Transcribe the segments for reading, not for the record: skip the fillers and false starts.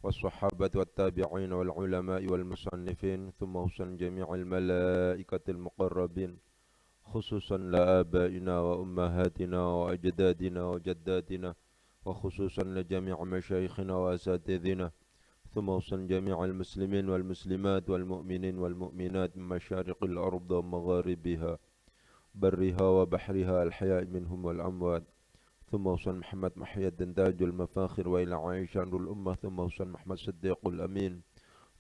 والصحابة والتابعين والعلماء والمصنفين ثم حسن جميع الملائكة المقربين خصوصا لآبائنا وأمهاتنا وأجدادنا وجداتنا وخصوصا لجميع مشايخنا وأساتذتنا ثم حسن جميع المسلمين والمسلمات والمؤمنين والمؤمنات من مشارق الأرض ومغاربها برها وبحرها الحياء منهم والأموات ثم وصل محمد محي الدين تاج المفاخر وإلى عائشة نور الأمة ثم وصل محمد صديق الأمين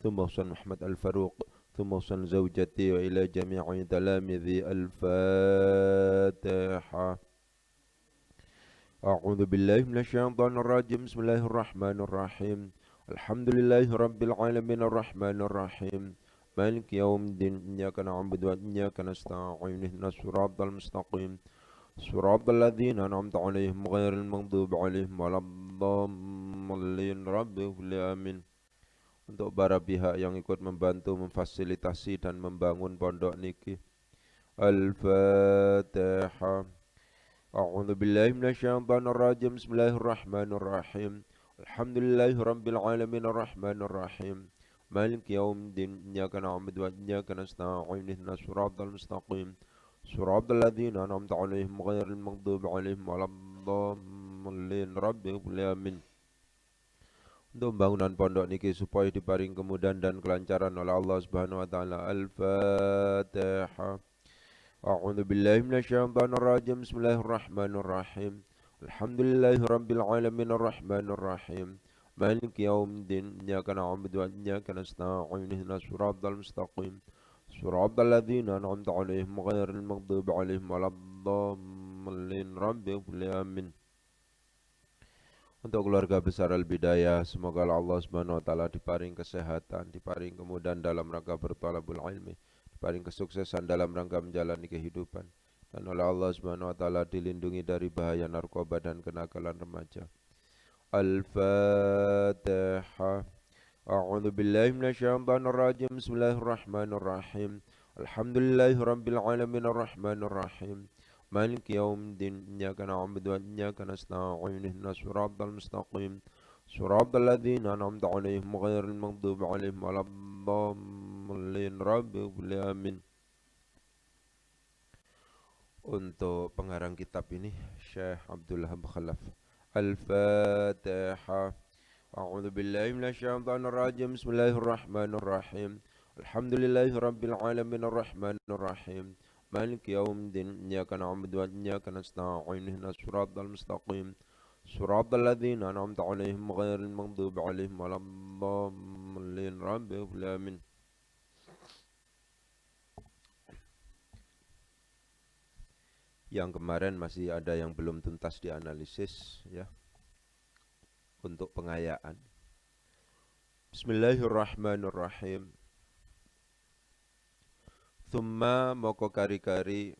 ثم وصل محمد الفاروق ثم وصل زوجتي وإلى جميع تلامذي الفاتحة. أعوذ بالله من الشيطان الرجيم بسم الله الرحمن الرحيم الحمد لله رب العالمين الرحمن الرحيم مالك يوم الدين إياك نعبد وإياك نستعين اهدنا الصراط المستقيم صراط الذين أنعمت عليهم غير المغضوب عليهم ولا الضالين رب اغfir amin. Untuk para pihak yang ikut membantu memfasilitasi dan membangun pondok niki. Al-Fatihah. A'udzu billahi minasyaitonir rajim. Bismillahirrahmanirrahim. Alhamdulillahi rabbil alamin arrahmanir rahim. Maliki yaumiddin. Iyyaka na'budu wa iyyaka nasta'in ihdinas siratal mustaqim. Suratul ladzina an'amta 'alaihim ghairil maghdubi 'alaihim waladdallin rabbi ighfir amin. Untuk pembangunan pondok niki supaya diparing kemudahan dan kelancaran oleh Allah Subhanahu wa taala. Al-Fatihah. A'udzu billahi minasyaitonir rajim. Bismillahirrahmanirrahim. Alhamdulillahirabbil alamin arrahmanir rahim. Maliki yaumiddin. Iyyaka na'budu wa iyyaka nasta'in ihdinas siratal mustaqim. Suratul ladzina an'amta 'alaihim ghairil maghdubi 'alaihim waladdallin rabbi ighfir amin. Untuk keluarga besar Al-Bidayah, semoga Allah Subhanahu wa taala diparing kesehatan, diparing kemudahan dalam rangka berthalabul ilmi, diparing kesuksesan dalam rangka menjalani kehidupan, dan oleh Allah Subhanahu wa taala dilindungi dari bahaya narkoba dan kenakalan remaja. Al-Fatihah. A'udzu billahi minasyaitonir rajim. Bismillahirrahmanirrahim. Alhamdulillahi rabbil alamin arrahmanir rahim. Maliki yaumiddin. Iyyaka na'budu wa iyyaka nasta'in ihdinas siratal mustaqim. Siratal ladzina an'amta 'alaihim ghairil maghdubi 'alaihim waladdallin rabbi ighfir amin. Untuk pengarang kitab ini Syekh Abdul Wahab Khalaf. Al-Fatihah. A'udzu billahi minasyaitonir rajim. Bismillahirrahmanirrahim. Alhamdulillahi rabbil alamin arrahmanir rahim. Maliki yaumiddin. Iyyaka na'budu wa iyyaka nasta'in ihdinas siratal mustaqim. Siratal ladzina an'amta 'alaihim ghairil maghdubi 'alaihim waladdallin rabbi ighfir amin. Yang kemarin masih ada yang belum tuntas dianalisis ya. Untuk pengayaan. Bismillahirrahmanirrahim. Thumma moko kari-kari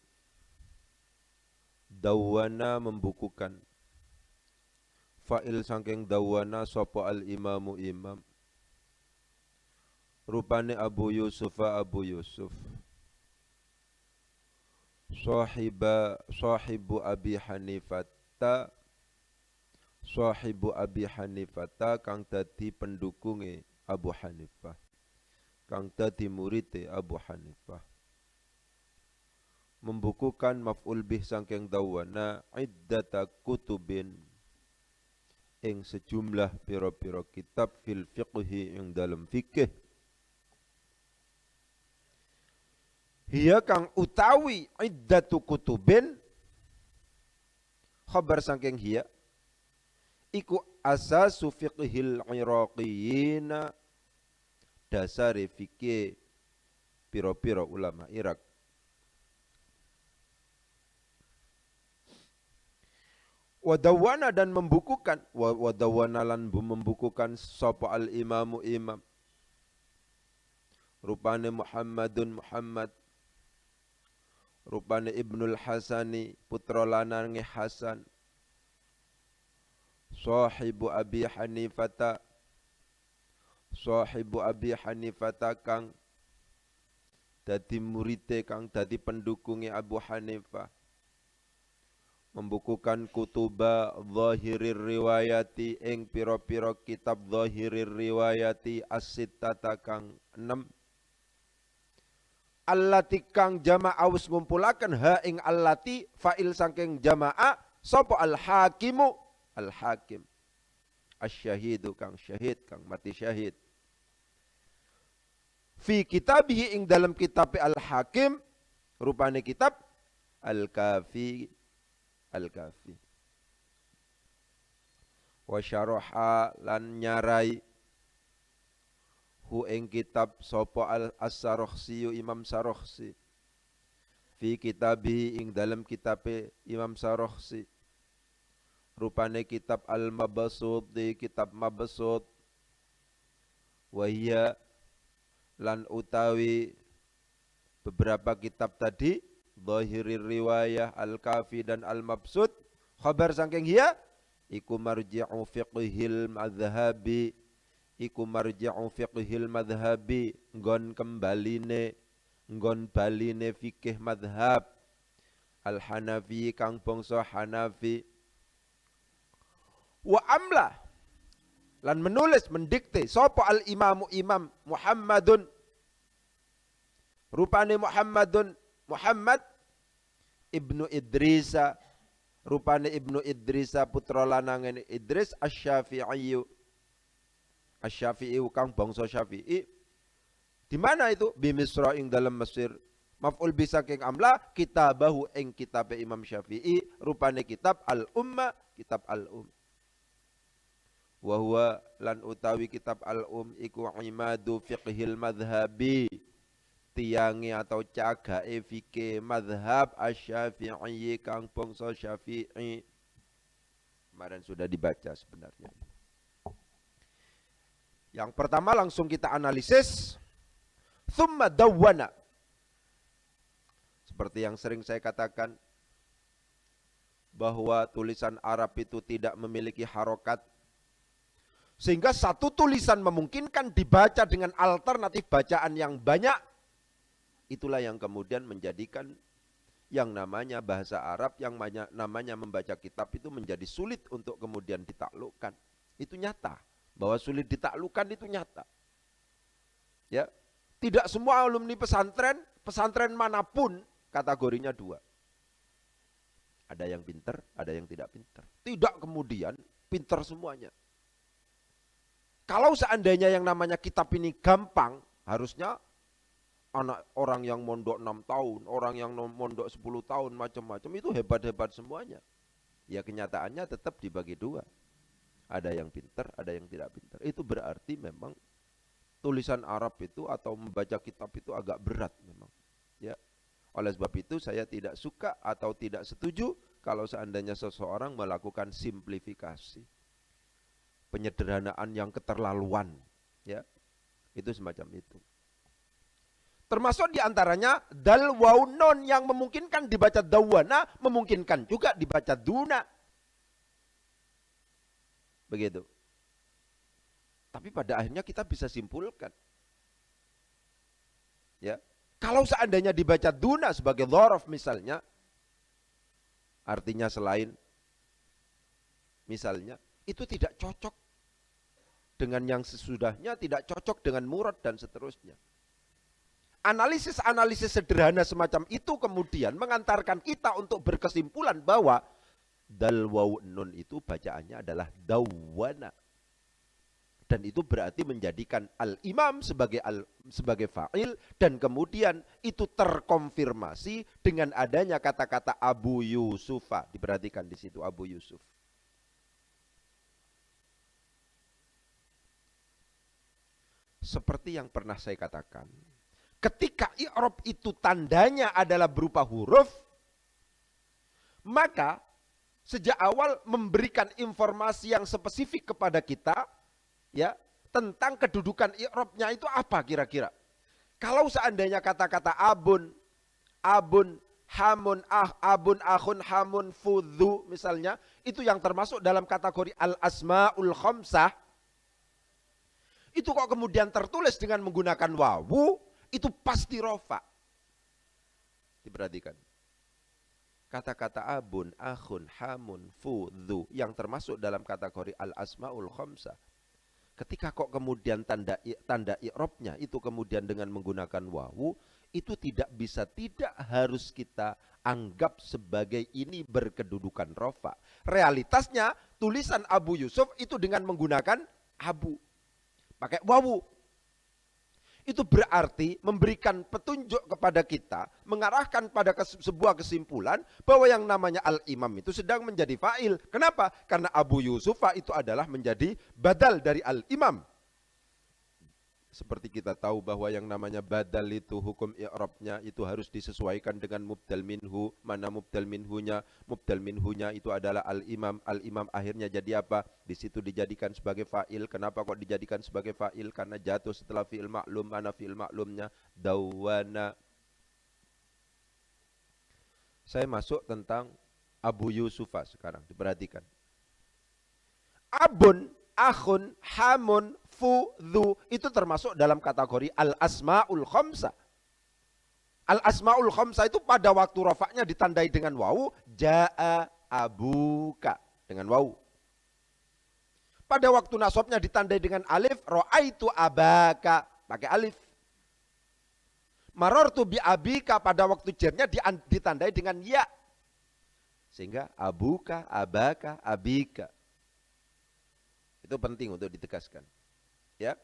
dawana membukukan. Fa'il saking dawana sopo al-imamu imam. Rupane Abu Abu Yusuf. Sahibu Abi Hanifata. Sahibu Abi Hanifata kang dadi pendukunge Abu Hanifah, kang dadi murite Abu Hanifah. Membukukan maf'ul bih saking dawana iddata kutubin ing sejumlah pira-pira kitab fil fiqhi ing dalam fikih. Hiya kang utawi iddatu kutubin khabar saking hiya iku asasu fiqhil iraqiyina dasare fikih pira-pira ulama Irak. Wadawana dan membukukan wadawana lan membukukan sapa al imamu imam rupane Muhammad rupane Ibnul Hasani putra lanange Hasan Sahibu Abi Hanifata kang dadi murite kang dadi pendukunge Abu Hanifah. membukukan kutuba zahirir riwayati ing pira-pira kitab zahirir riwayati as-sittata kang 6 allati kang jama'a wis ngumpulaken ha ing allati fa'il saking jama'a sapa al-hakimu al-hakim asy-syahidu kang syahid kang mati syahid fi kitabihi ing dalam kitab al-hakim rupane kitab al-kafi al-kafi wa syaraha lan nyarai hu ing kitab sapa al-As-Sarakhsi Imam Sarakhsi fi kitabihi ing dalam kitabe Imam Sarakhsi rupane kitab al-Mabsut di kitab Mabsut wa hiya lan utawi beberapa kitab tadi Zahirir Riwayah, Al-Kafi dan Al-Mabsut khabar saking hiya iku marji'u fiqhil madhhabi iku marji'u fiqhil madhhabi nggon kembaline nggon baline fikih madhab Al-Hanafi kang bangsa Hanafi wa amla lan menulis mendikte sapa al-imamu imam Muhammadun rupane Muhammad ibnu Idrisa rupane ibnu Idrisa putra lanangan Idris asy-Syafi'i asy-Syafi'i kang bangsa Syafi'i di mana itu bi Misra ing dalam Mesir maf'ul bi saking amla kitabahu ing kitabe Imam Syafi'i rupane kitab al-Umma kitab al-Um wa huwa lan utawi kitab al-Um iku imadu fiqhil madhhabi tiangi atau cagae fikih madhab asy-Syafi'i kang bangsa Syafi'i kemarin sudah dibaca sebenarnya. Yang pertama langsung kita analisis thumma dawwana seperti yang sering saya katakan bahwa tulisan Arab itu tidak memiliki harokat sehingga satu tulisan memungkinkan dibaca dengan alternatif bacaan yang banyak. Itulah yang kemudian menjadikan yang namanya bahasa Arab, yang namanya membaca kitab itu menjadi sulit untuk kemudian ditaklukkan. Itu nyata, bahwa sulit ditaklukkan itu nyata. Ya, tidak semua alumni pesantren manapun kategorinya dua. Ada yang pinter, ada yang tidak pinter. Tidak kemudian pinter semuanya. Kalau seandainya yang namanya kitab ini gampang, harusnya anak orang yang mondok 6 tahun, orang yang mondok 10 tahun, macam-macam itu hebat-hebat semuanya. Ya kenyataannya tetap dibagi dua. Ada yang pinter, ada yang tidak pinter. Itu berarti memang tulisan Arab itu atau membaca kitab itu agak berat memang. Ya. Oleh sebab itu saya tidak suka atau tidak setuju kalau seandainya seseorang melakukan simplifikasi. Penyederhanaan yang keterlaluan, ya, itu semacam itu. Termasuk diantaranya dal waw non yang memungkinkan dibaca dawana, memungkinkan juga dibaca duna, begitu. Tapi pada akhirnya kita bisa simpulkan, ya, kalau seandainya dibaca duna sebagai dhorof misalnya, artinya selain, misalnya, itu tidak cocok dengan yang sesudahnya, tidak cocok dengan murad dan seterusnya. Analisis-analisis sederhana semacam itu kemudian mengantarkan kita untuk berkesimpulan bahwa dal waw nun itu bacaannya adalah dawana. Dan itu berarti menjadikan al-imam sebagai fa'il dan kemudian itu terkonfirmasi dengan adanya kata-kata Abu Yusufa. Diperhatikan di situ Abu Yusuf. Seperti yang pernah saya katakan, ketika i'rab itu tandanya adalah berupa huruf, maka sejak awal memberikan informasi yang spesifik kepada kita, ya, tentang kedudukan i'rabnya itu apa kira-kira. Kalau seandainya kata-kata abun, hamun, abun, akhun, hamun, fudhu misalnya, itu yang termasuk dalam kategori al-asma'ul khamsah, itu kok kemudian tertulis dengan menggunakan wawu, itu pasti rofa. Diperhatikan. kata-kata abun, akhun, hamun, fu, dhu yang termasuk dalam kategori al-asmaul khamsah. Ketika kok kemudian tanda i'rabnya itu kemudian dengan menggunakan wawu, itu tidak harus kita anggap sebagai ini berkedudukan rofa. Realitasnya tulisan Abu Yusuf itu dengan menggunakan abu, pakai wawu. Itu berarti memberikan petunjuk kepada kita, mengarahkan pada sebuah kesimpulan bahwa yang namanya al-imam itu sedang menjadi fa'il. Kenapa? Karena Abu Yusufa itu adalah menjadi badal dari al-imam. Seperti kita tahu bahwa yang namanya badal itu hukum i'rabnya itu harus disesuaikan dengan mubdal minhu. Mana mubdal minhunya? Mubdal minhunya itu adalah al-imam. Al-imam akhirnya jadi apa? Di situ dijadikan sebagai fa'il. Kenapa kok dijadikan sebagai fa'il? Karena jatuh setelah fi'il maklum. Mana fi'il maklumnya? Dawana. Saya masuk tentang Abu Yusufa sekarang. Diperhatikan. Abun, akhun, hamun, fu, dhu itu termasuk dalam kategori al-asma'ul khamsah. Al-asma'ul khamsah itu pada waktu rafa'nya ditandai dengan wawu, ja'a abuka dengan wawu. Pada waktu nasabnya ditandai dengan alif, ra'aitu abaka pakai alif. Marartu bi abika pada waktu jernya ditandai dengan ya. Sehingga abuka, abaka, abika. Itu penting untuk ditegaskan. Ya.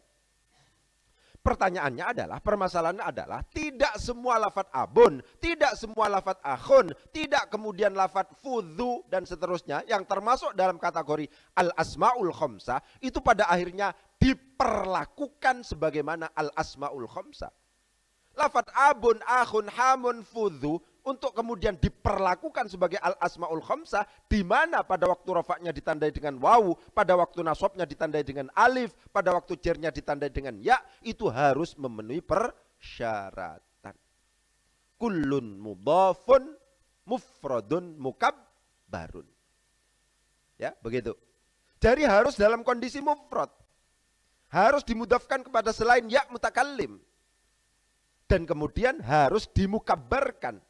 Pertanyaannya adalah, permasalahannya adalah tidak semua lafadz abun, tidak semua lafadz akhun, tidak kemudian lafadz fudhu dan seterusnya yang termasuk dalam kategori al-asmaul khamsah itu pada akhirnya diperlakukan sebagaimana al-asmaul khamsah. Lafadz abun, akhun, hamun, fudhu untuk kemudian diperlakukan sebagai al-asmaul khamsah, di mana pada waktu rafa'nya ditandai dengan wawu, pada waktu nasabnya ditandai dengan alif, pada waktu jernya ditandai dengan ya, itu harus memenuhi persyaratan. Kullun mudhafun mufradun mukabbarun. Ya, begitu. Jadi harus dalam kondisi mufrad. Harus dimudhafkan kepada selain ya mutakallim. Dan kemudian harus dimukabbarkan.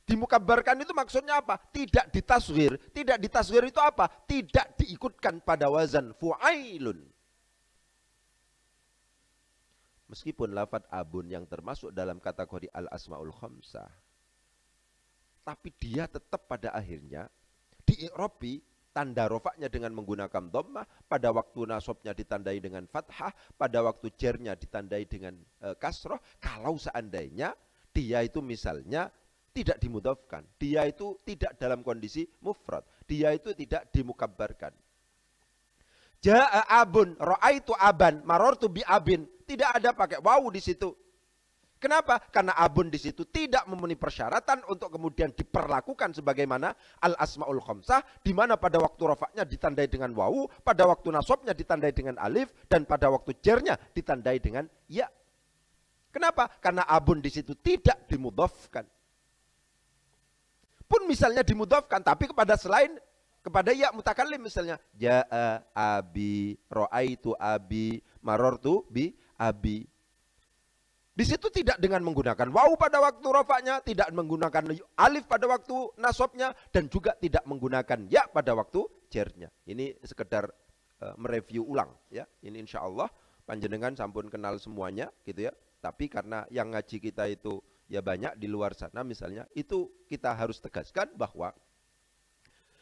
Dimukabbarkan itu maksudnya apa? Tidak ditasghir. Tidak ditasghir itu apa? Tidak diikutkan pada wazan fu'ailun. Meskipun lafadz abun yang termasuk dalam kategori al-asmaul khamsah, tapi dia tetap pada akhirnya di'i'rabi tanda rofaknya dengan menggunakan dhammah, pada waktu nasabnya ditandai dengan fathah, pada waktu jernya ditandai dengan kasroh. Kalau seandainya dia itu misalnya tidak dimudhafkan, dia itu tidak dalam kondisi mufrad, dia itu tidak dimukabbarkan. Ja'a abun, ra'aitu aban, marartu bi abin, tidak ada pakai wawu di situ. Kenapa? Karena abun di situ tidak memenuhi persyaratan untuk kemudian diperlakukan sebagaimana al-asmaul khamsah, di mana pada waktu rafa'nya ditandai dengan wawu, pada waktu nasabnya ditandai dengan alif, dan pada waktu jernya ditandai dengan ya. Kenapa? Karena abun di situ tidak dimudhafkan. Pun misalnya dimudhafkan, tapi kepada selain kepada ya mutakallim misalnya, ja'a abi, ra'aitu abi, marartu bi abi. Di situ tidak dengan menggunakan wawu pada waktu rafa'nya, tidak menggunakan alif pada waktu nasabnya, dan juga tidak menggunakan ya pada waktu jernya. Ini sekedar mereview ulang ya. Ini insya Allah panjenengan sampun kenal semuanya gitu ya. Tapi karena yang ngaji kita itu ya banyak di luar sana misalnya, itu kita harus tegaskan bahwa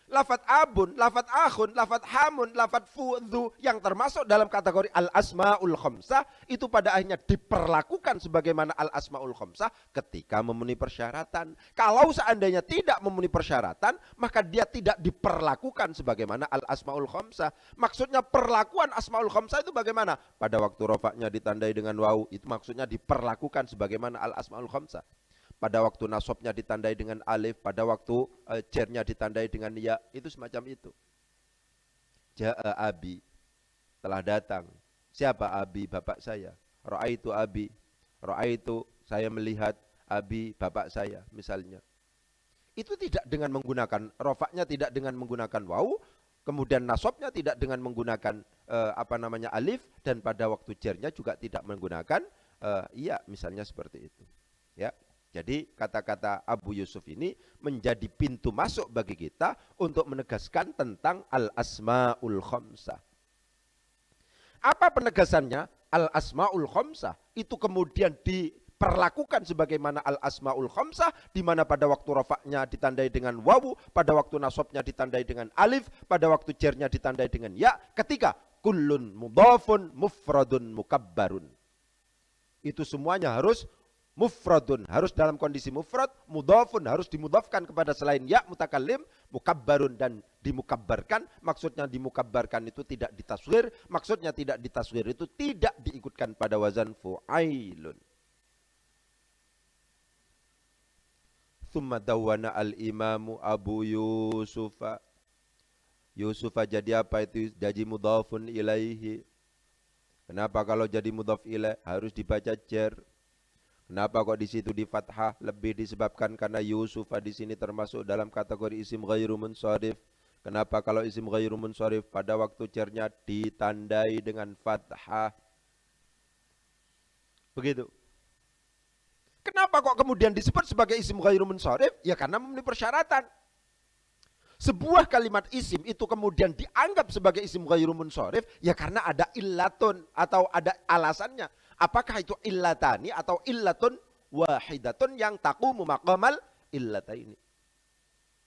lafadz abun, lafadz akhun, lafadz hamun, lafadz fudhu yang termasuk dalam kategori al-asmaul khamsah itu pada akhirnya diperlakukan sebagaimana al-asmaul khamsah ketika memenuhi persyaratan. Kalau seandainya tidak memenuhi persyaratan, maka dia tidak diperlakukan sebagaimana al-asmaul khamsah. Maksudnya perlakuan asmaul khamsah itu bagaimana? Pada waktu rafa'nya ditandai dengan wawu, itu maksudnya diperlakukan sebagaimana al-asmaul khamsah. Pada waktu nasabnya ditandai dengan alif, pada waktu jernya ditandai dengan ya, itu semacam itu. Ja'a abi, telah datang. Siapa abi? Bapak saya. Ra'aitu abi, ra'aitu, saya melihat abi, bapak saya misalnya. Itu tidak dengan menggunakan rofaknya, tidak dengan menggunakan wawu, kemudian nasabnya tidak dengan menggunakan alif, dan pada waktu jernya juga tidak menggunakan iya misalnya seperti itu. Ya. Jadi kata-kata Abu Yusuf ini menjadi pintu masuk bagi kita untuk menegaskan tentang al-asma'ul khamsah. Apa penegasannya? Al-asma'ul khamsah itu kemudian diperlakukan sebagaimana al-asma'ul khamsah, di mana pada waktu rafa'nya ditandai dengan wawu, pada waktu nasabnya ditandai dengan alif, pada waktu jernya ditandai dengan ya, ketika kullun mudhafun mufradun mukabbarun. Itu semuanya harus mufradun, harus dalam kondisi mufrad, mudhafun harus dimudhafkan kepada selain ya mutakallim, mukabbarun dan dimukabbarkan. Maksudnya dimukabbarkan itu tidak ditasghir, maksudnya tidak ditasghir itu tidak diikutkan pada wazan fu'ailun. Tsumma dawwana al-imamu Abu Yusufa. Yusufa jadi apa itu? Jadi mudhafun ilaihi. Kenapa kalau jadi mudhaf ilaih harus dibaca jar? Kenapa kok di situ di fathah? Lebih disebabkan karena Yusuf di sini termasuk dalam kategori isim ghairu munsharif. Kenapa kalau isim ghairu munsharif pada waktu cernya ditandai dengan fathah? Begitu. Kenapa kok kemudian disebut sebagai isim ghairu munsharif? Ya karena memenuhi persyaratan. Sebuah kalimat isim itu kemudian dianggap sebagai isim ghairu munsharif ya karena ada illatun atau ada alasannya. Apakah itu illatani atau illatun wahidatun yang taqumu maqamal illataini.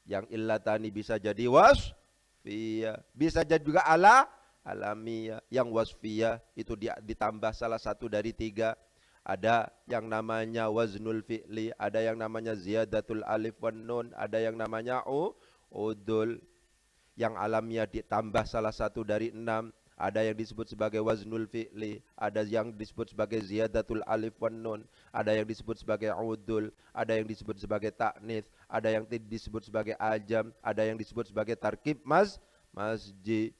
Yang illatani bisa jadi wasfiyah, bisa jadi juga alamiyah. Yang wasfiyah itu ditambah salah satu dari tiga. Ada yang namanya waznul fi'li, ada yang namanya ziyadatul alif wan nun, ada yang namanya udul. Yang alamiah ditambah salah satu dari 6. Ada yang disebut sebagai waznul fi'li, ada yang disebut sebagai ziyadatul alif wan nun, ada yang disebut sebagai udul, ada yang disebut sebagai ta'nits, ada yang disebut sebagai ajam, ada yang disebut sebagai tarkib masjid.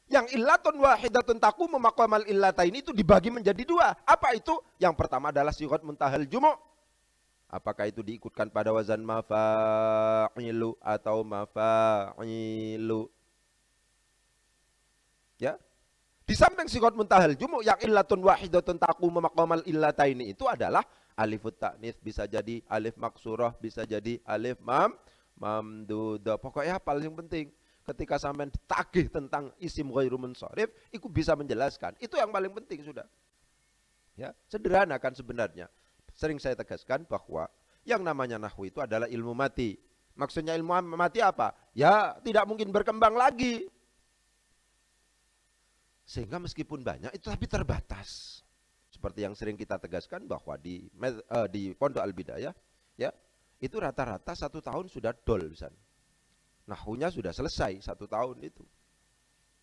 Yang illatun wahidatun taqumu maqamal illataini itu dibagi menjadi dua. Apa itu? Yang pertama adalah sighat muntahal jumu'. Apakah itu diikutkan pada wazan mafa'ilu atau mafa'ilu? Ya, di samping sighat muntahal jumu' yang illatun wahidatun taqumu maqamal illataini itu adalah alifut ta'nits, bisa jadi alif maksurah, bisa jadi alif mamdudah. Pokoknya hafal yang penting. Ketika sampean ditagih tentang isim ghairu munsharif, itu bisa menjelaskan. Itu yang paling penting sudah. Ya, sederhana kan sebenarnya. Sering saya tegaskan bahwa yang namanya nahwu itu adalah ilmu mati. Maksudnya ilmu mati apa? Ya, tidak mungkin berkembang lagi. Sehingga meskipun banyak itu tapi terbatas. Seperti yang sering kita tegaskan bahwa di Pondok Al-Bidayah ya, itu rata-rata 1 tahun sudah dol misalnya. Nahwunya sudah selesai 1 tahun itu.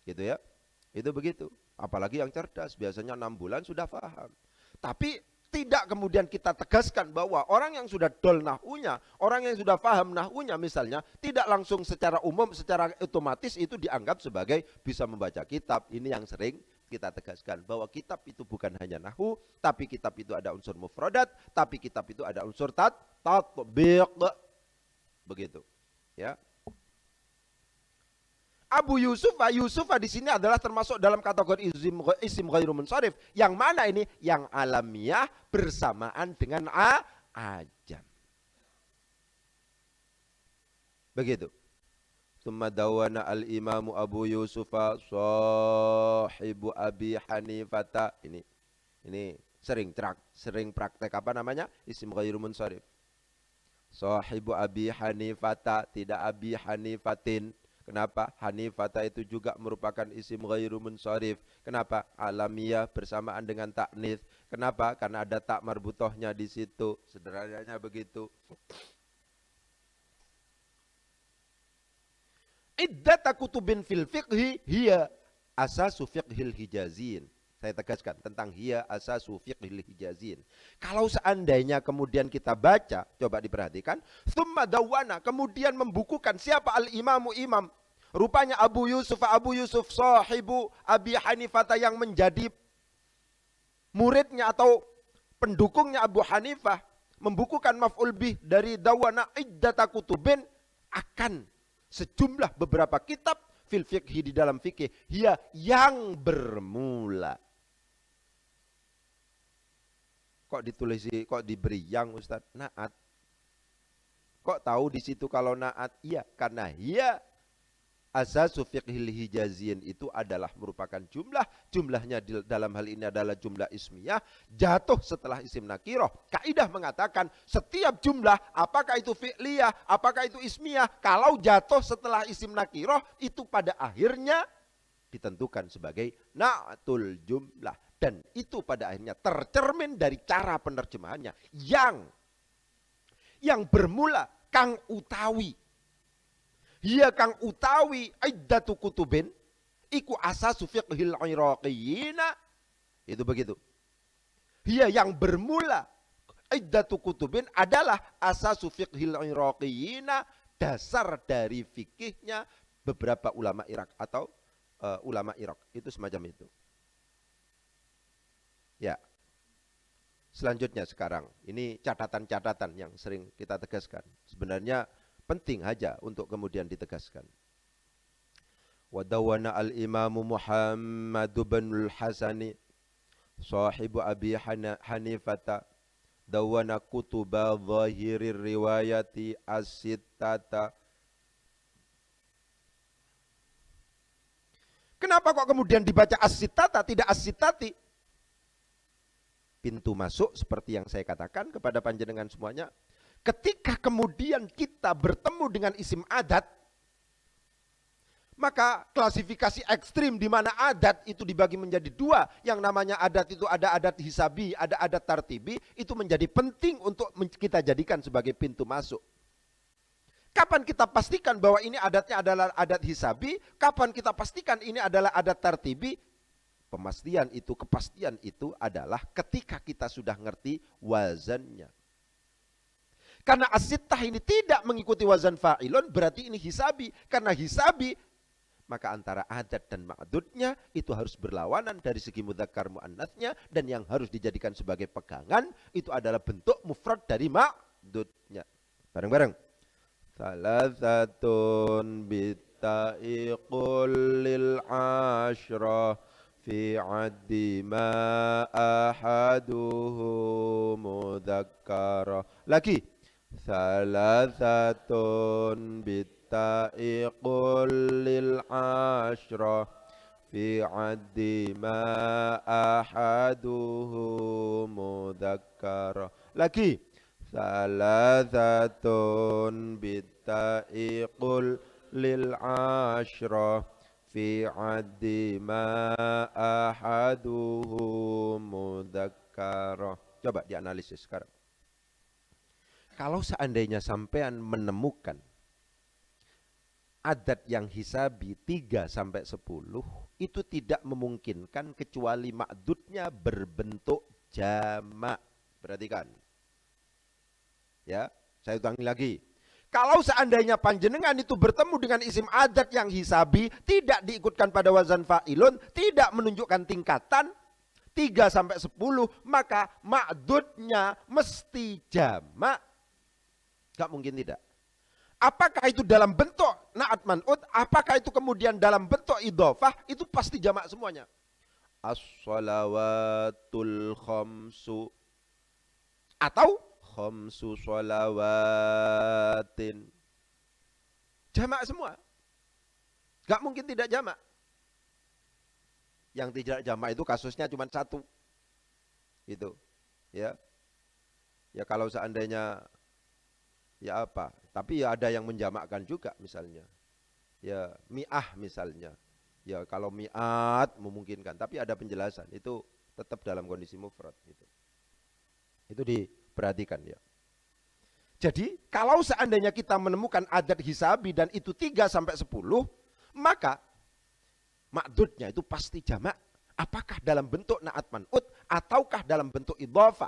Gitu ya. Itu begitu. Apalagi yang cerdas biasanya 6 bulan sudah paham. Tapi tidak kemudian kita tegaskan bahwa orang yang sudah dol nahwunya, orang yang sudah paham nahwunya misalnya, tidak langsung secara umum, secara otomatis itu dianggap sebagai bisa membaca kitab. Ini yang sering kita tegaskan, bahwa kitab itu bukan hanya nahwu, tapi kitab itu ada unsur mufradat, tapi kitab itu ada unsur tatbiq. Begitu. Ya. Abu Yusuf di sini adalah termasuk dalam kategori isim ghairu munsharif. Yang mana ini? Yang alamiah bersamaan dengan ajam. Begitu. Tsumma dawana al-imamu Abu Yusuf sahibu Abi Hanifata. Ini sering praktek apa namanya? Isim ghairu munsharif. Sahibu Abi Hanifata, tidak Abi Hanifatin. Kenapa? Hanifata itu juga merupakan isim ghairu munsharif. Kenapa? Alamiah bersamaan dengan ta'nits. Kenapa? Karena ada tak marbutohnya di situ. Sederhananya begitu. Iddata kutubin fil fiqhi hiya asasu fiqhil hijazin. Saya tegaskan tentang hiya asasu fiqhil hijazin. Kalau seandainya kemudian kita baca, coba diperhatikan, tsumma dawwana, kemudian membukukan siapa al-imamu imam. Rupanya Abu Yusuf sahibu Abi Hanifah yang menjadi muridnya atau pendukungnya Abu Hanifah, membukukan maf'ul bih dari dawana iddata kutubin, akan sejumlah beberapa kitab fil fiqhi di dalam fikih, hiya yang bermula. kok ditulis, kok diberi yang Ustadz? Naat. Kok tahu di situ kalau naat? Iya, karena ya asasu fiqhil hijaziyin itu adalah merupakan jumlahnya dalam hal ini adalah jumlah ismiyah, jatuh setelah isim nakiroh. Kaidah mengatakan setiap jumlah, apakah itu fi'liyah, apakah itu ismiyah, kalau jatuh setelah isim nakiroh, itu pada akhirnya ditentukan sebagai na'tul jumlah. Dan itu pada akhirnya tercermin dari cara penerjemahannya yang bermula kang utawi. Hiya kang utawi iddatu kutubin iku asasu fiqhil iraqiyina. Itu begitu. Hiya yang bermula iddatu kutubin adalah asasu fiqhil iraqiyina, dasar dari fikihnya beberapa ulama Irak atau ulama Irak. Itu semacam itu. Ya. Selanjutnya sekarang, ini catatan-catatan yang sering kita tegaskan. Sebenarnya penting aja untuk kemudian ditegaskan. Wadawana al-imamu Muhammad bin al-Hasani sahibu Abi Hanifata dawana kutuba zahirir riwayati as-sittata. Kenapa kok kemudian dibaca as-sittata tidak as-sittati? Pintu masuk seperti yang saya katakan kepada panjenengan semuanya. Ketika kemudian kita bertemu dengan isim adat, maka klasifikasi ekstrim di mana adat itu dibagi menjadi dua. Yang namanya adat itu ada adat hisabi, ada adat tartibi. Itu menjadi penting untuk kita jadikan sebagai pintu masuk. Kapan kita pastikan bahwa ini adatnya adalah adat hisabi? Kapan kita pastikan ini adalah adat tartibi? Kepastian itu adalah ketika kita sudah ngerti wazannya. Karena as-sittah ini tidak mengikuti wazan fa'ilun, berarti ini hisabi. Karena hisabi, maka antara adat dan ma'dudnya itu harus berlawanan dari segi mudzakkar mu'annatsnya, dan yang harus dijadikan sebagai pegangan itu adalah bentuk mufrad dari ma'dudnya. Bareng-bareng. Salasatun bita'iqul lil asyrah fi addi ma ahaduhu mudzakkara. Lagi. Salasatun bitta'iqul lil asyrah fi addi ma ahaduhu mudzakkara. Lagi. Salasatun bitta'iqul lil asyrah fi addi ma ahaduhu mudzakkara. Coba dianalisis sekarang. Kalau seandainya sampean menemukan adat yang hisabi 3 sampai 10, itu tidak memungkinkan kecuali ma'dudnya berbentuk jamak. Perhatikan. Ya, saya ulangi lagi. Kalau seandainya panjenengan itu bertemu dengan isim adat yang hisabi, tidak diikutkan pada wazan fa'ilun, tidak menunjukkan tingkatan 3 sampai 10, maka ma'dudnya mesti jamak. Gak mungkin tidak. Apakah itu dalam bentuk na'at man'ud, apakah itu kemudian dalam bentuk idhofah, itu pasti jamak semuanya. As-salawatul khamsu, atau khamsu salawatin. Jamak semua. Gak mungkin tidak jamak. Yang tidak jamak itu kasusnya cuma satu. Itu. Ya. Ya kalau seandainya ya apa? Tapi ya ada yang menjamakkan juga misalnya. Ya mi'ah misalnya. Ya kalau mi'at memungkinkan, tapi ada penjelasan. Itu tetap dalam kondisi mufrad gitu. Itu diperhatikan ya. Jadi kalau seandainya kita menemukan adat hisabi dan itu 3 sampai 10, maka ma'dudnya itu pasti jamak. Apakah dalam bentuk na'at man'ud ataukah dalam bentuk idhofah?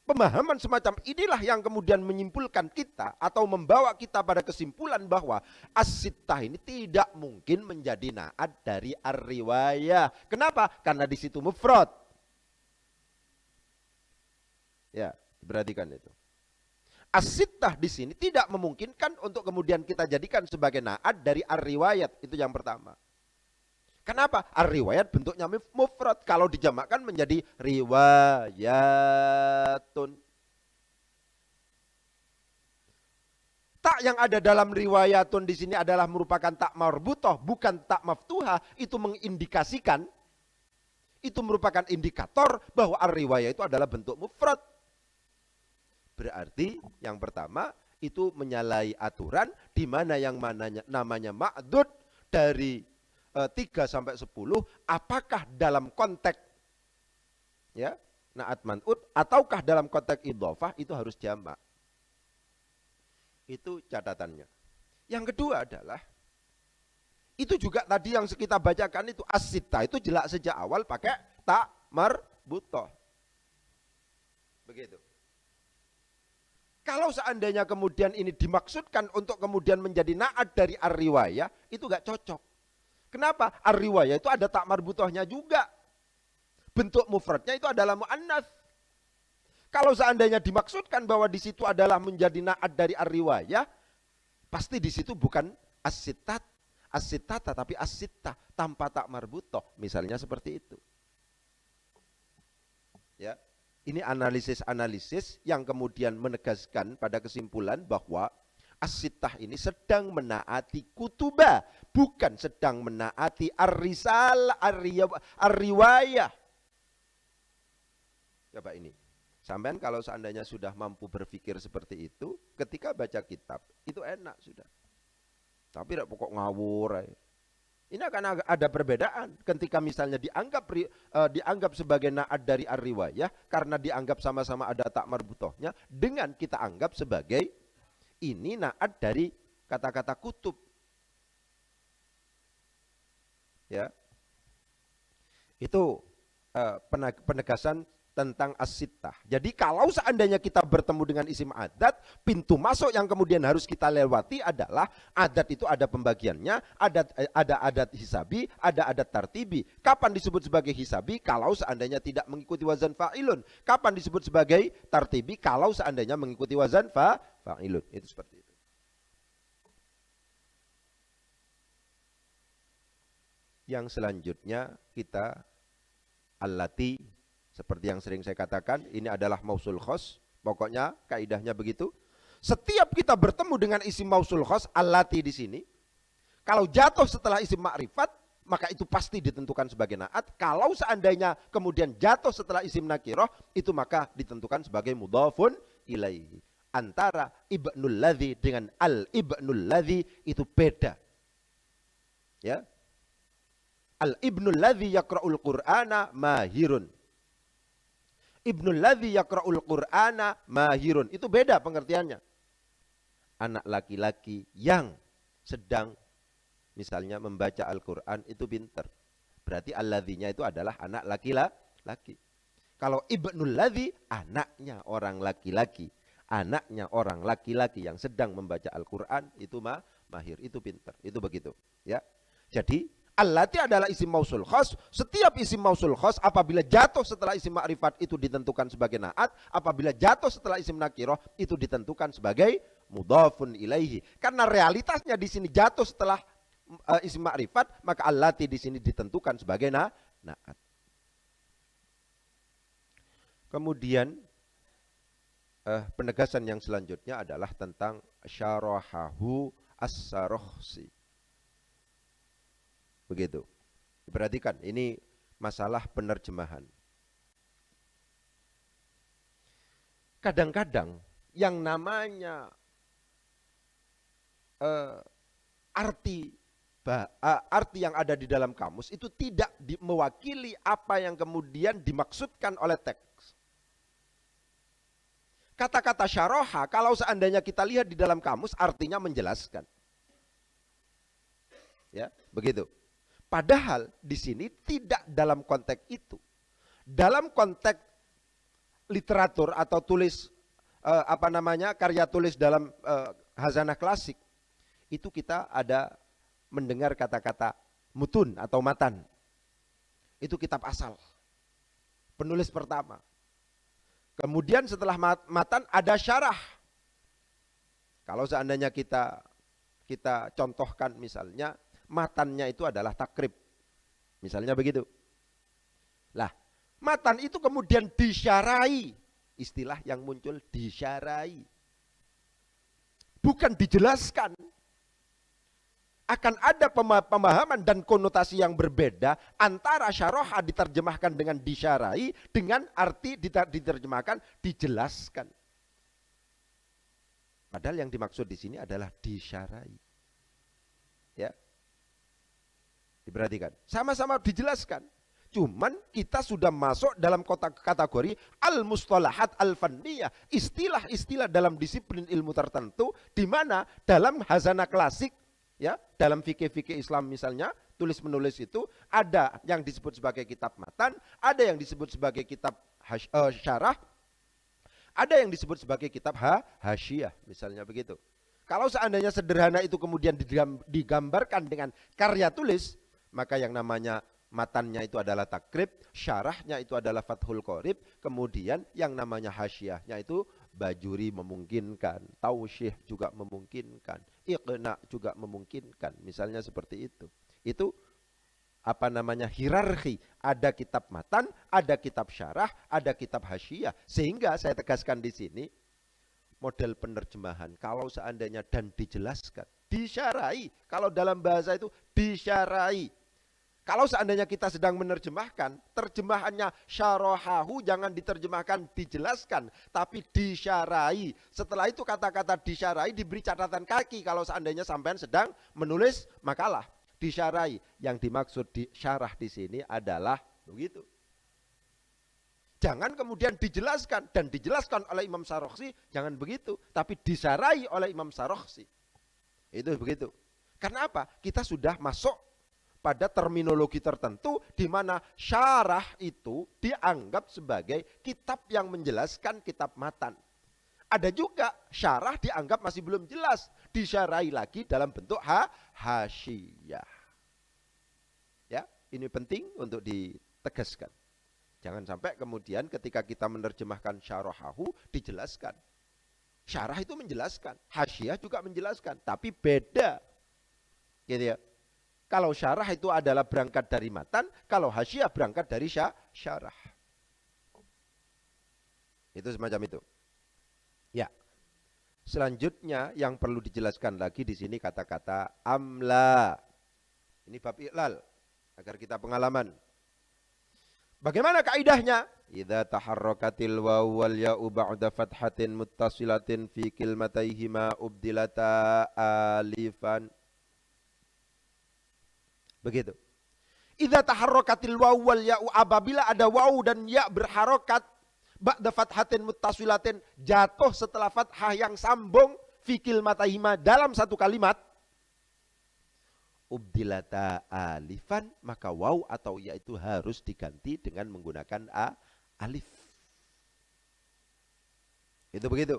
Pemahaman semacam inilah yang kemudian menyimpulkan kita atau membawa kita pada kesimpulan bahwa as-sittah ini tidak mungkin menjadi na'at dari ar-riwayah. Kenapa? Karena di situ mufrad. Ya, perhatikan itu. As-sittah di sini tidak memungkinkan untuk kemudian kita jadikan sebagai na'at dari ar-riwayat. Itu yang pertama. Kenapa? Ar-riwayat bentuknya mufrad. Kalau dijamakkan menjadi riwayatun. Tak yang ada dalam riwayatun di sini adalah merupakan tak marbutoh, bukan tak maftuhah. Itu mengindikasikan, itu merupakan indikator bahwa ar-riwayat itu adalah bentuk mufrad. Berarti yang pertama itu menyalahi aturan di mana yang namanya ma'dud dari 3 sampai 10, apakah dalam konteks ya na'at man'ud ataukah dalam konteks idhofah, itu harus jamak. Itu catatannya. Yang kedua adalah itu juga tadi yang kita bacakan itu as-sittah, itu jelas sejak awal pakai tak marbutoh. Begitu. Kalau seandainya kemudian ini dimaksudkan untuk kemudian menjadi na'at dari ar-riwayah, itu gak cocok. Kenapa? Ar-riwayah itu ada tak marbutohnya juga. Bentuk mufradnya itu adalah mu'annas. Kalau seandainya dimaksudkan bahwa di situ adalah menjadi na'at dari ar-riwayah, pasti di situ bukan as-sittah tapi as-sittah tanpa tak marbutoh. Misalnya seperti itu. Ya. Ini analisis-analisis yang kemudian menegaskan pada kesimpulan bahwa as-sittah ini sedang menaati kutubah, bukan sedang menaati ar-risalah, ar-riwayah. Coba ini. Sampean kalau seandainya sudah mampu berpikir seperti itu, ketika baca kitab, itu enak sudah. Tapi tidak pokok ngawur. Ini akan ada perbedaan ketika misalnya dianggap sebagai na'at dari ar-riwayah, karena dianggap sama-sama ada tak marbutohnya, dengan kita anggap sebagai ini na'at dari kata-kata kutub. Ya. Itu penegasan tentang as-sittah. Jadi kalau seandainya kita bertemu dengan isim adat, pintu masuk yang kemudian harus kita lewati adalah adat itu ada pembagiannya, ada adat hisabi, ada adat tartibi. Kapan disebut sebagai hisabi? Kalau seandainya tidak mengikuti wazan fa'ilun. Kapan disebut sebagai tartibi? Kalau seandainya mengikuti wazan fa'ilun. Itu seperti itu. Yang selanjutnya kita allati, seperti yang sering saya katakan, ini adalah mausul khos. Pokoknya kaidahnya begitu. Setiap kita bertemu dengan isim mausul khos, allati di sini, kalau jatuh setelah isim ma'rifat, maka itu pasti ditentukan sebagai na'at. Kalau seandainya kemudian jatuh setelah isim nakiroh, itu maka ditentukan sebagai mudhafun ilaihi. Antara ibnul ladzi dengan al-ibnul ladzi itu beda. Ya. Al-ibnul ladzi yaqra'ul qur'ana mahirun. Ibnul ladzi yaqra'ul qur'ana mahirun. Itu beda pengertiannya. Anak laki-laki yang sedang misalnya membaca Al-Quran itu pintar. Berarti al-ladzinya itu adalah anak laki-laki. Kalau ibnul ladzi, anaknya orang laki-laki. Anaknya orang laki-laki yang sedang membaca Al-Quran itu mahir, itu pintar. Itu begitu. Ya. Jadi allati adalah isim mausul khas. Setiap isim mausul khas apabila jatuh setelah isim ma'rifat itu ditentukan sebagai na'at. Apabila jatuh setelah isim nakiroh itu ditentukan sebagai mudhafun ilaihi. Karena realitasnya di sini jatuh setelah isim ma'rifat, maka allati di sini ditentukan sebagai na'at. Kemudian penegasan yang selanjutnya adalah tentang syarahahu as-Sarokhsi. Begitu. Perhatikan, ini masalah penerjemahan. Kadang-kadang yang namanya arti yang ada di dalam kamus itu tidak mewakili apa yang kemudian dimaksudkan oleh teks. Kata-kata syaraha kalau seandainya kita lihat di dalam kamus artinya menjelaskan. Ya, begitu. Padahal di sini tidak dalam konteks itu. Dalam konteks literatur atau tulis karya tulis dalam khazanah klasik, itu kita ada mendengar kata-kata mutun atau matan. Itu kitab asal. Penulis pertama. Kemudian setelah matan ada syarah. Kalau seandainya kita contohkan misalnya matannya itu adalah takrib. Misalnya begitu. Lah, matan itu kemudian disyarai. Istilah yang muncul disyarai. Bukan dijelaskan. Akan ada pemahaman dan konotasi yang berbeda antara syaraha diterjemahkan dengan disyarai dengan arti diterjemahkan dijelaskan. Padahal yang dimaksud di sini adalah disyarai. Ya. Diperhatikan. Sama-sama dijelaskan. Cuman kita sudah masuk dalam kategori al-mustalahat al-fanniyah, istilah-istilah dalam disiplin ilmu tertentu di mana dalam hazanah klasik, ya, dalam fikih-fikih Islam misalnya, tulis menulis itu ada yang disebut sebagai kitab matan, ada yang disebut sebagai kitab syarah, ada yang disebut sebagai kitab hasyiyah, misalnya begitu. Kalau seandainya sederhana itu kemudian digambarkan dengan karya tulis, maka yang namanya matannya itu adalah takrib, syarahnya itu adalah fathul qorib, kemudian yang namanya hasyiyahnya itu bajuri memungkinkan, tausyih juga memungkinkan, iqna juga memungkinkan, misalnya seperti itu. Itu apa namanya hierarki, ada kitab matan, ada kitab syarah, ada kitab hasyiyah. Sehingga saya tegaskan di sini model penerjemahan kalau seandainya dan dijelaskan, disyarai, kalau dalam bahasa itu disyarai. Kalau seandainya kita sedang menerjemahkan, terjemahannya syarahahu jangan diterjemahkan dijelaskan, tapi disyarai. Setelah itu kata-kata disyarai diberi catatan kaki kalau seandainya sampean sedang menulis makalah. Disyarai, yang dimaksud di syarah di sini adalah begitu. Jangan kemudian dijelaskan dan dijelaskan oleh Imam Sarakhsi, jangan begitu, tapi disyarai oleh Imam Sarakhsi. Itu begitu. Karena apa? Kita sudah masuk pada terminologi tertentu di mana syarah itu dianggap sebagai kitab yang menjelaskan kitab matan. Ada juga syarah dianggap masih belum jelas, disyarai lagi dalam bentuk hasyiyah. Ya, ini penting untuk ditegaskan. Jangan sampai kemudian ketika kita menerjemahkan syarahahu dijelaskan. Syarah itu menjelaskan, hasyiyah juga menjelaskan, tapi beda. Gitu ya. Kalau syarah itu adalah berangkat dari matan, kalau hasyiyah berangkat dari syarah. Itu semacam itu. Ya. Selanjutnya yang perlu dijelaskan lagi di sini kata-kata amla. Ini bab iqlal agar kita pengalaman. Bagaimana kaidahnya? Idza taharrakatil waw wal ya'u ba'da fathatin muttasilatin fi kilmataihima ubdilata alifan. Begitu. Idza taharrakatil waw wal ya'u, apabila ada waw dan ya berharokat ba'da fathatin muttasilatin, jatuh setelah fathah yang sambung fi kilmataihima dalam satu kalimat, ubdilata alifan, maka waw atau ya itu harus diganti dengan menggunakan alif. Itu begitu.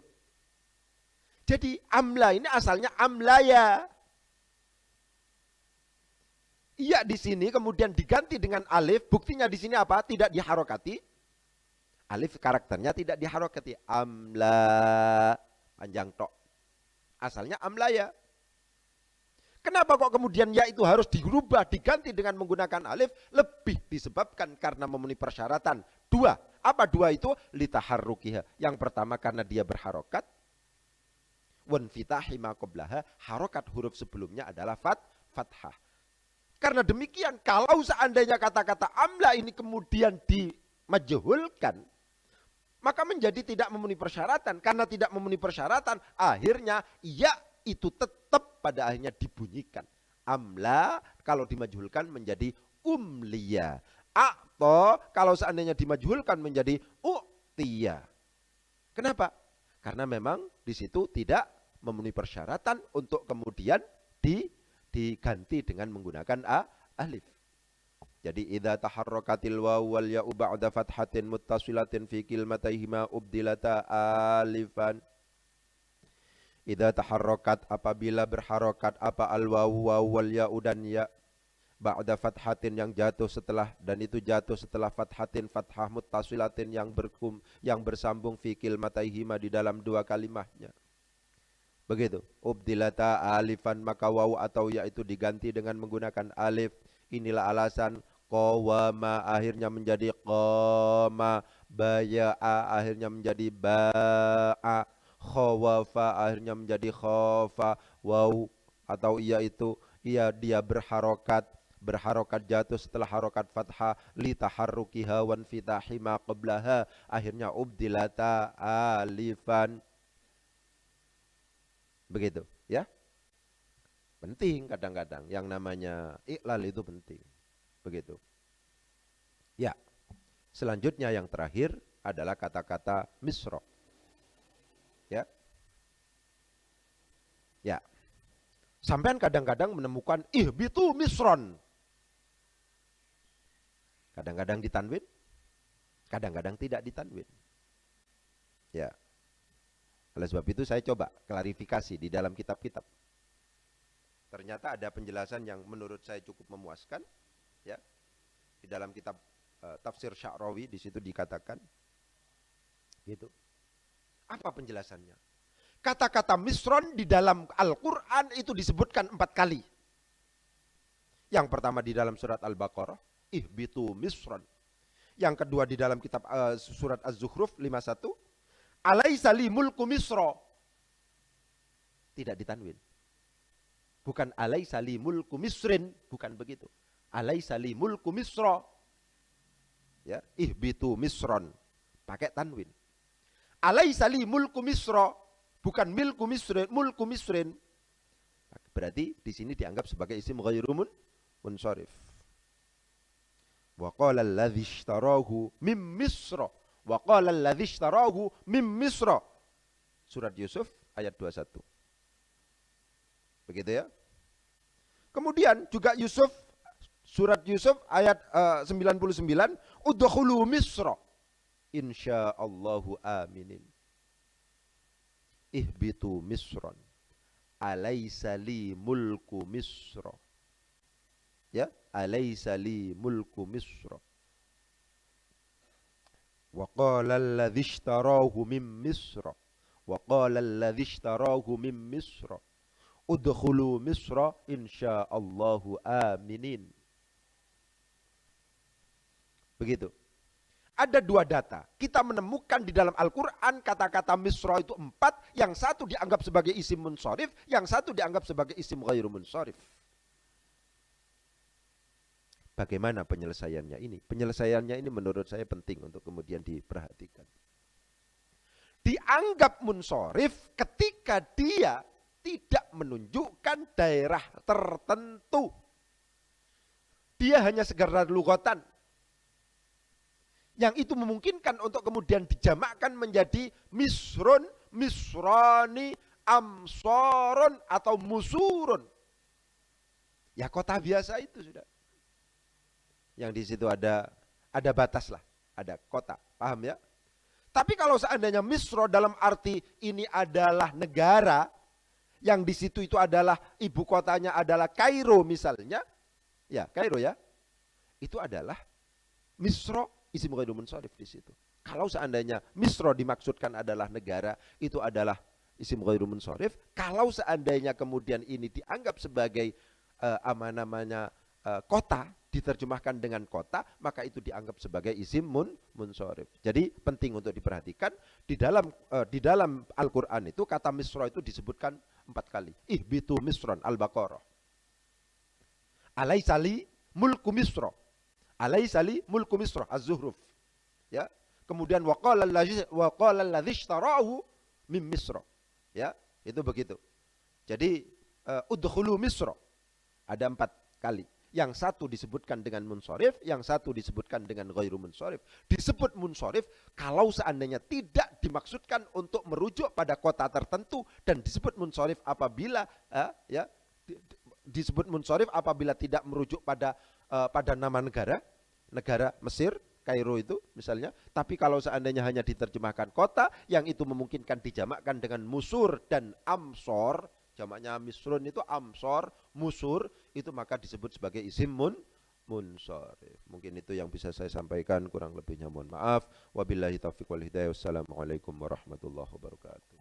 Jadi amla ini asalnya amlaya. Iya di sini kemudian diganti dengan alif. Buktinya di sini apa? Tidak diharokati. Alif karakternya tidak diharokati. Amla, panjang tok. Asalnya amlaya. Kenapa kok kemudian ya itu harus dirubah, diganti dengan menggunakan alif? Lebih disebabkan karena memenuhi persyaratan. Dua. Apa dua itu? Litaharrukiha. Yang pertama karena dia berharokat. Wanfitahi ma qablaha. Harokat huruf sebelumnya adalah fathah. Karena demikian, kalau seandainya kata-kata amla ini kemudian dimajhulkan, maka menjadi tidak memenuhi persyaratan. Karena tidak memenuhi persyaratan, akhirnya ya itu tetap pada akhirnya dibunyikan. Amla kalau dimajhulkan menjadi umliya. Atau kalau seandainya dimajhulkan menjadi u'tiya. Kenapa? Karena memang di situ tidak memenuhi persyaratan untuk kemudian diganti dengan menggunakan alif. Jadi idza taharrakatil waw wal ya'u ba'da fathatin muttasilatin fi kilmataihima ubdilata alifan. Idza taharrakat, apabila berharokat apa al waw wal ya'u dan ya ba'da fathatin yang jatuh setelah, dan itu jatuh setelah fathatin fathah muttasilatin yang bersambung fi kilmataihima di dalam dua kalimahnya. Begitu. Ubdilata alifan, maka waw atau ya itu diganti dengan menggunakan alif. Inilah alasan qawama akhirnya menjadi qama, baya'a akhirnya menjadi ba'a, khawafa akhirnya menjadi khafa, waw atau iya itu iya dia berharokat jatuh setelah harokat fathah li taharrukiha wan fitahi ma qablaha akhirnya ubdilata alifan. Begitu ya. Penting kadang-kadang yang namanya iklal itu penting. Begitu. Ya. Selanjutnya yang terakhir adalah kata-kata misra. Ya. Ya. Sampean kadang-kadang menemukan ihbitu misron. Kadang-kadang ditanwin, kadang-kadang tidak ditanwin. Ya. Oleh sebab itu saya coba klarifikasi di dalam kitab-kitab. Ternyata ada penjelasan yang menurut saya cukup memuaskan, ya. Di dalam kitab Tafsir Sya'rawi di situ dikatakan gitu. Apa penjelasannya? Kata-kata misron di dalam Al-Qur'an itu disebutkan 4 kali. Yang pertama di dalam surat Al-Baqarah, ihbitu misron. Yang kedua di dalam kitab surat Az-Zukhruf 51, alaisa li mulku misra. Tidak ditanwin. Bukan alaisa li mulku misrin, bukan begitu. Alaisa li mulku misra. Ya, ihbitu misron. Pakai tanwin. Alaisa li mulku misra, bukan milku misrin, mulku misrin. Berarti di sini dianggap sebagai isim ghairu munsharif. Wa qala alladzi ishtarahu mim misra. Wa qala alladzi ishtarahu mim misra. Surat Yusuf ayat 21. Begitu ya. Kemudian juga Yusuf, surat Yusuf ayat 99, udkhulu misra insyaallahu aminin. Ihbitu misran alaysa li mulku misra. Ya, alaysa li mulku misra. Wa qala alladzi ishtarahu mim misra. Wa qala alladzi ishtarahu mim misra. Udkhulu misra insyaallahu aminin. Begitu. Ada 2 data. Kita menemukan di dalam Al-Quran kata-kata misra itu 4. Yang satu dianggap sebagai isim munsharif, yang satu dianggap sebagai isim ghairu munsharif. Bagaimana penyelesaiannya ini? Penyelesaiannya ini menurut saya penting untuk kemudian diperhatikan. Dianggap munsharif ketika dia tidak menunjukkan daerah tertentu. Dia hanya sekedar lughatan. Yang itu memungkinkan untuk kemudian dijamakkan menjadi misrun, misrani, amsorun, atau musurun. Ya kota biasa itu sudah. Yang di situ ada batas lah, ada kota, paham ya? Tapi kalau seandainya misro dalam arti ini adalah negara, yang di situ itu adalah ibu kotanya adalah Kairo misalnya, ya Kairo ya, itu adalah misro isim ghairu munsharif di situ. Kalau seandainya misro dimaksudkan adalah negara, itu adalah isim ghairu munsharif. Kalau seandainya kemudian ini dianggap sebagai kota, diterjemahkan dengan kota, maka itu dianggap sebagai isim munsharif. Jadi penting untuk diperhatikan di dalam Al-Qur'an itu kata misro itu disebutkan 4 kali. Ihbitu misron, Al-Baqarah. Alaisa li mulku misra. Alaisa li mulku misra, Az-Zukhruf. Ya. Kemudian wa qala alladzi ishtarahu mim misra. Ya, itu begitu. Jadi udkhulu misra. Ada 4 kali. Yang satu disebutkan dengan munsharif, yang satu disebutkan dengan ghairu munsharif. Disebut munsharif kalau seandainya tidak dimaksudkan untuk merujuk pada kota tertentu, dan disebut munsharif apabila disebut munsharif apabila tidak merujuk pada nama negara Mesir, Kairo itu misalnya. Tapi kalau seandainya hanya diterjemahkan kota, yang itu memungkinkan dijamakkan dengan musur dan amsor. Jamaknya misrun itu amsor, musur, itu maka disebut sebagai isim munsharif. Mungkin itu yang bisa saya sampaikan, kurang lebihnya mohon maaf. Wabillahi taufiq wal hidayah. Wassalamualaikum warahmatullahi wabarakatuh.